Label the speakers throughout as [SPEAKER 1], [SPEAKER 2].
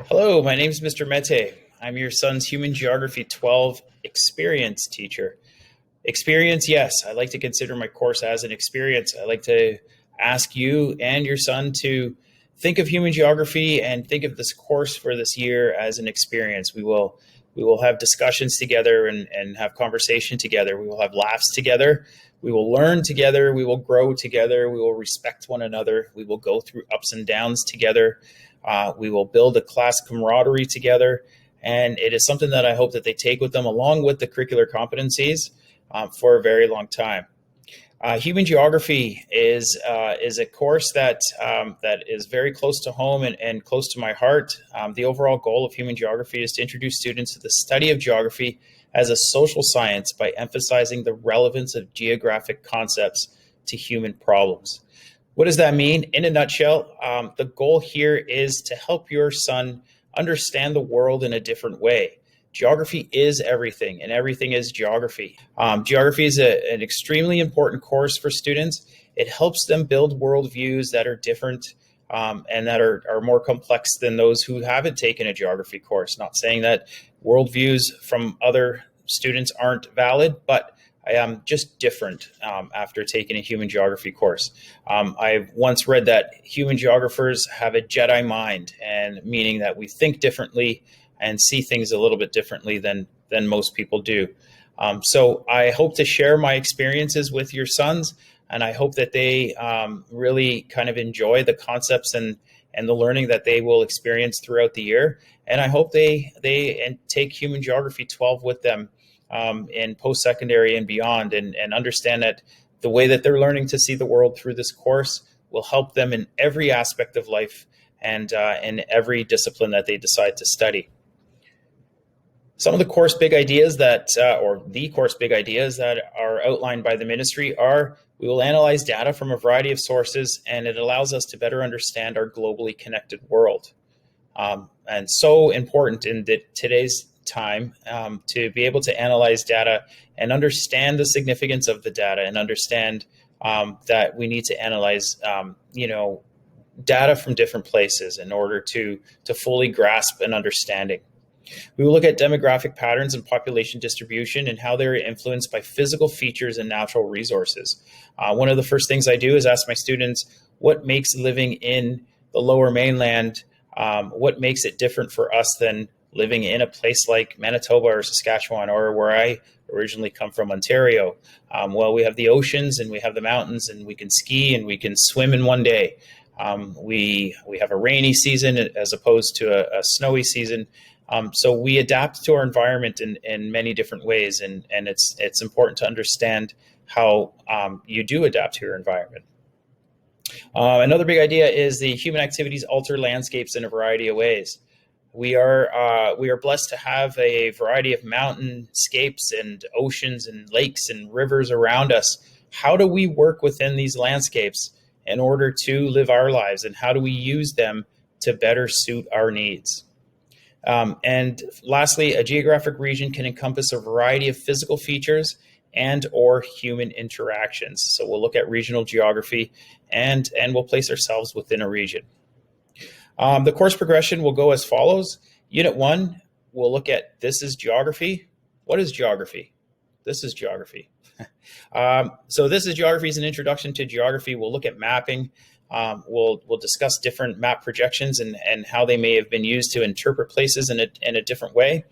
[SPEAKER 1] Hello, my name is Mr. Mete. I'm your son's Human Geography 12 experience teacher. Experience, yes, I like to consider my course as an experience. I like to ask you and your son to think of human geography and think of this course for this year as an experience. We will have discussions together and have conversation together. We will have laughs together. We will learn together. We will grow together. We will respect one another. We will go through ups and downs together. We will build a class camaraderie together. And it is something that I hope that they take with them along with the curricular competencies for a very long time. Human geography is a course that is very close to home and close to my heart. The overall goal of human geography is to introduce students to the study of geography as a social science by emphasizing the relevance of geographic concepts to human problems. What does that mean? In a nutshell, the goal here is to help your son understand the world in a different way. Geography is everything, and everything is geography. Geography is an extremely important course for students. It helps them build worldviews that are different and that are more complex than those who haven't taken a geography course. Not saying that worldviews from other students aren't valid, but I am just different after taking a human geography course. I've once read that human geographers have a Jedi mind, and meaning that we think differently and see things a little bit differently than most people do. So I hope to share my experiences with your sons, and I hope that they really kind of enjoy the concepts and the learning that they will experience throughout the year. And I hope they take Human Geography 12 with them in post-secondary and beyond, and understand that the way that they're learning to see the world through this course will help them in every aspect of life and in every discipline that they decide to study. Some of the course big ideas that are outlined by the ministry are: we will analyze data from a variety of sources, and it allows us to better understand our globally connected world. And so important in today's time to be able to analyze data and understand the significance of the data, and understand that we need to analyze data from different places in order to fully grasp an understanding. We will look at demographic patterns and population distribution and how they're influenced by physical features and natural resources. One of the first things I do is ask my students, what makes living in the Lower Mainland, what makes it different for us than living in a place like Manitoba or Saskatchewan, or where I originally come from, Ontario? Well, we have the oceans and we have the mountains, and we can ski and we can swim in one day. We have a rainy season as opposed to a snowy season. So we adapt to our environment in many different ways, and it's important to understand how you do adapt to your environment. Another big idea is the human activities alter landscapes in a variety of ways. We are blessed to have a variety of mountainscapes and oceans and lakes and rivers around us. How do we work within these landscapes in order to live our lives, and how do we use them to better suit our needs? And lastly, a geographic region can encompass a variety of physical features and or human interactions. So we'll look at regional geography and we'll place ourselves within a region. The course progression will go as follows. Unit 1, we'll look at this is geography. What is geography? This is geography. So this is geography is an introduction to geography. We'll look at mapping. We'll discuss different map projections and how they may have been used to interpret places in a different way.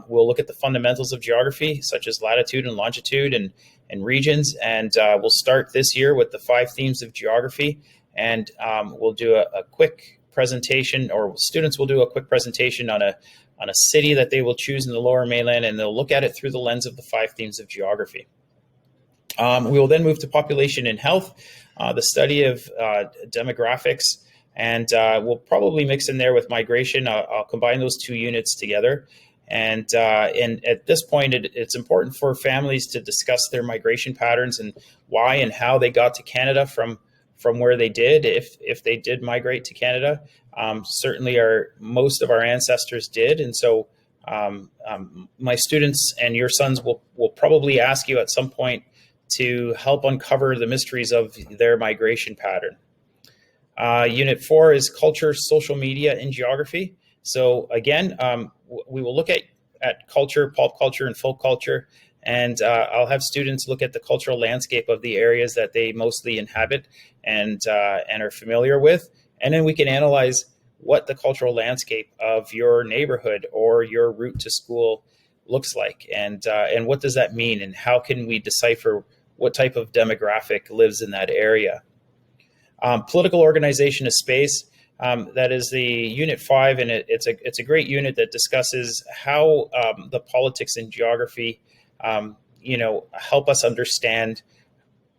[SPEAKER 1] We'll look at the fundamentals of geography, such as latitude and longitude and regions. And we'll start this year with the 5 themes of geography. And we'll do a quick presentation, or students will do a quick presentation on a city that they will choose in the Lower Mainland, and they'll look at it through the lens of the 5 themes of geography. We will then move to population and health, the study of demographics, and we'll probably mix in there with migration. I'll combine those 2 units together. And at this point, it's important for families to discuss their migration patterns and why and how they got to Canada from where they did, if they did migrate to Canada. Certainly most of our ancestors did. And so my students and your sons will probably ask you at some point to help uncover the mysteries of their migration pattern. Unit 4 is culture, social media, and geography. So again, we will look at culture, pulp culture, and folk culture, and I'll have students look at the cultural landscape of the areas that they mostly inhabit and are familiar with, and then we can analyze what the cultural landscape of your neighborhood or your route to school looks like, and what does that mean, and how can we decipher what type of demographic lives in that area. Political organization of space. That is the Unit 5, and it's a great unit that discusses how the politics and geography, help us understand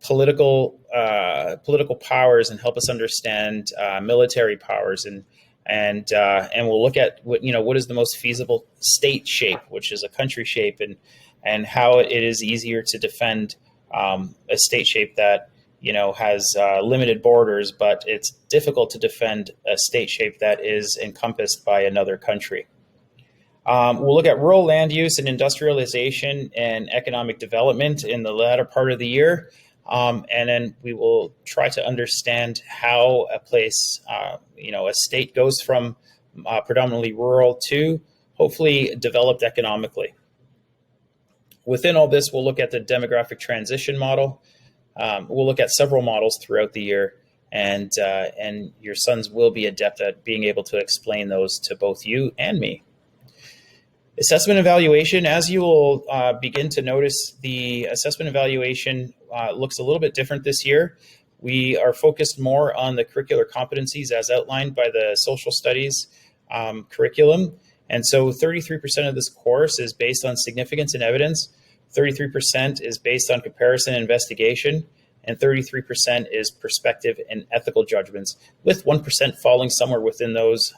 [SPEAKER 1] political powers and help us understand military powers, and we'll look at what is the most feasible state shape, which is a country shape, and how it is easier to defend a state shape that has limited borders, but it's difficult to defend a state shape that is encompassed by another country. We'll look at rural land use and industrialization and economic development in the latter part of the year. And then we will try to understand how a place, a state goes from predominantly rural to hopefully developed economically. Within all this, we'll look at the demographic transition model. We'll look at several models throughout the year, and your sons will be adept at being able to explain those to both you and me. Assessment evaluation, as you will begin to notice, the assessment evaluation looks a little bit different this year. We are focused more on the curricular competencies as outlined by the social studies curriculum. And so 33% of this course is based on significance and evidence, 33% is based on comparison and investigation, and 33% is perspective and ethical judgments, with 1% falling somewhere within those.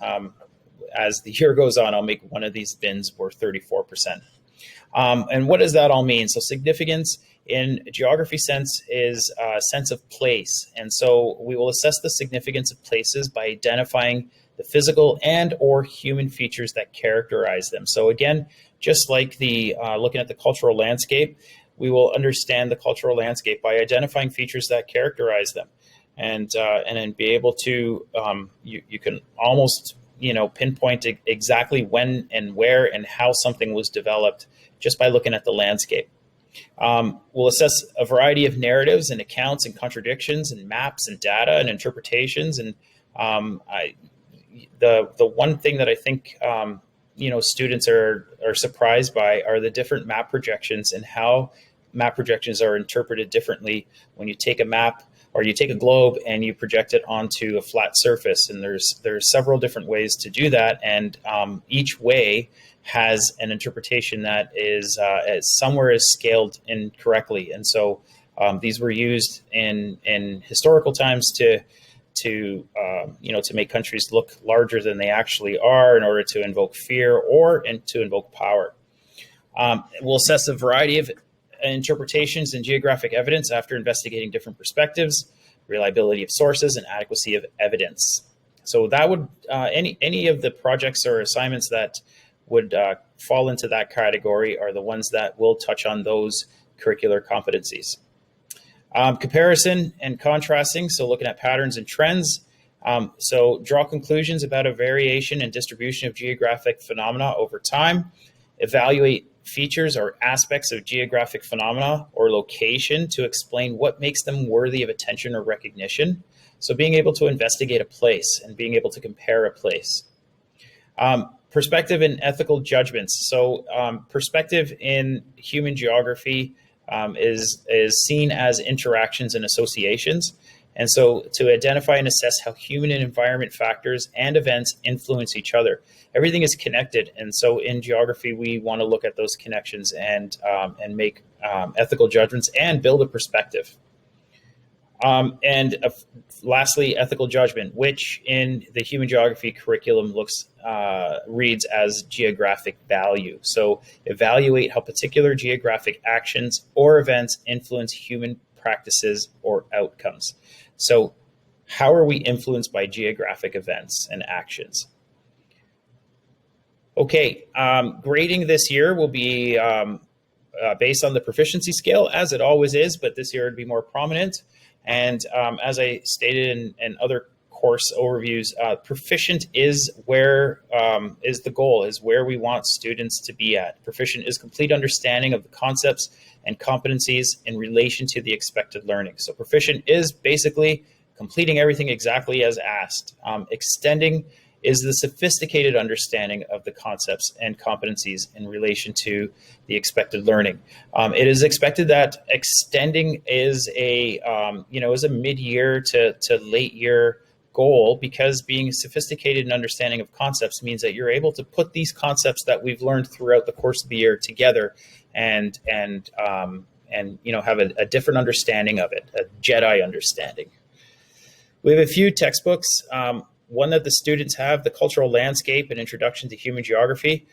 [SPEAKER 1] As the year goes on, I'll make one of these bins worth 34%. And what does that all mean? So significance in geography sense is a sense of place. And so we will assess the significance of places by identifying the physical and or human features that characterize them. So again, just like the looking at the cultural landscape, we will understand the cultural landscape by identifying features that characterize them. And then be able to, you can almost pinpoint exactly when and where and how something was developed just by looking at the landscape. We'll assess a variety of narratives and accounts and contradictions and maps and data and interpretations. And the one thing that I think students are surprised by are the different map projections and how map projections are interpreted differently when you take a map or you take a globe and you project it onto a flat surface. And there's several different ways to do that, and each way has an interpretation that is somewhere is scaled incorrectly. And so these were used in historical times to make countries look larger than they actually are in order to invoke fear or to invoke power. We'll assess a variety of interpretations and geographic evidence after investigating different perspectives, reliability of sources, and adequacy of evidence. So that would any of the projects or assignments that would fall into that category are the ones that will touch on those curricular competencies. Comparison and contrasting, so looking at patterns and trends. So draw conclusions about a variation and distribution of geographic phenomena over time. Evaluate features or aspects of geographic phenomena or location to explain what makes them worthy of attention or recognition. So being able to investigate a place and being able to compare a place. Perspective and ethical judgments. So perspective in human geography is seen as interactions and associations. And so to identify and assess how human and environment factors and events influence each other. Everything is connected. And so in geography, we want to look at those connections and make ethical judgments and build a perspective. Lastly, ethical judgment, which in the human geography curriculum reads as geographic value. So evaluate how particular geographic actions or events influence human practices or outcomes. So how are we influenced by geographic events and actions? Okay, grading this year will be based on the proficiency scale, as it always is, but this year it'd be more prominent. And as I stated in other course overviews. Proficient is where is the goal, is where we want students to be at. Proficient is complete understanding of the concepts and competencies in relation to the expected learning. So proficient is basically completing everything exactly as asked. Extending is the sophisticated understanding of the concepts and competencies in relation to the expected learning. It is expected that extending is a is a mid-year to late year goal, because being sophisticated in understanding of concepts means that you're able to put these concepts that we've learned throughout the course of the year together and have a different understanding of it, a Jedi understanding. We have a few textbooks. One that the students have, The Cultural Landscape, An Introduction to Human Geography.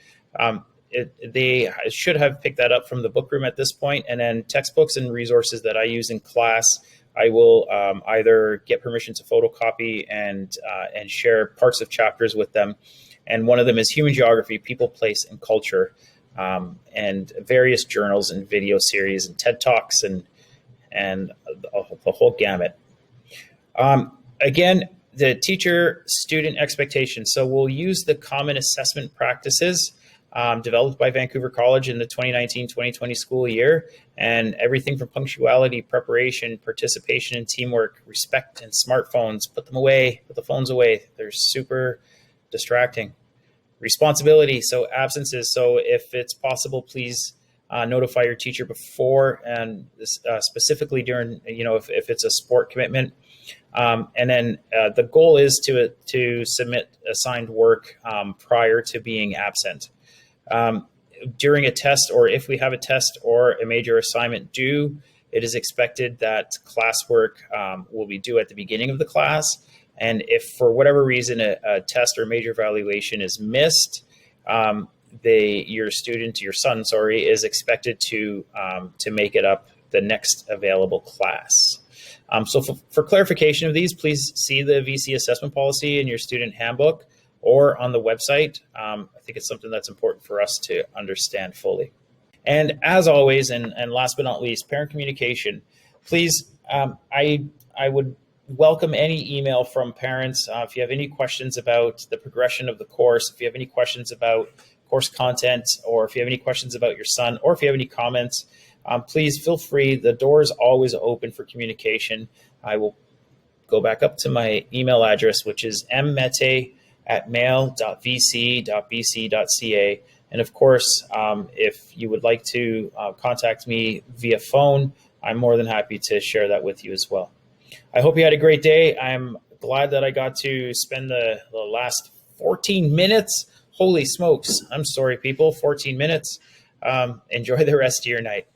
[SPEAKER 1] They should have picked that up from the book room at this point. And then textbooks and resources that I use in class, I will either get permission to photocopy and share parts of chapters with them. And one of them is Human Geography, People, Place, and Culture, and various journals and video series and TED Talks and the whole gamut. Again, the teacher-student expectations. So we'll use the common assessment practices developed by Vancouver College in the 2019-2020 school year, and everything from punctuality, preparation, participation, and teamwork, respect, and smartphones. Put them away, put the phones away. They're super distracting. Responsibility, so absences. So if it's possible, please notify your teacher before, and specifically during, if it's a sport commitment. And then the goal is to submit assigned work prior to being absent. During a test, or if we have a test or a major assignment due, it is expected that classwork will be due at the beginning of the class. And if for whatever reason a test or major evaluation is missed, your son, is expected to make it up the next available class. So for clarification of these, please see the VC assessment policy in your student handbook or on the website. I think it's something that's important for us to understand fully. And as always, and last but not least, parent communication. Please, I would welcome any email from parents. If you have any questions about the progression of the course, if you have any questions about course content, or if you have any questions about your son, or if you have any comments, please feel free. The door is always open for communication. I will go back up to my email address, which is mail.vc.bc.ca. And of course, if you would like to contact me via phone, I'm more than happy to share that with you as well. I hope you had a great day. I'm glad that I got to spend the last 14 minutes. Holy smokes. I'm sorry, people, 14 minutes. Enjoy the rest of your night.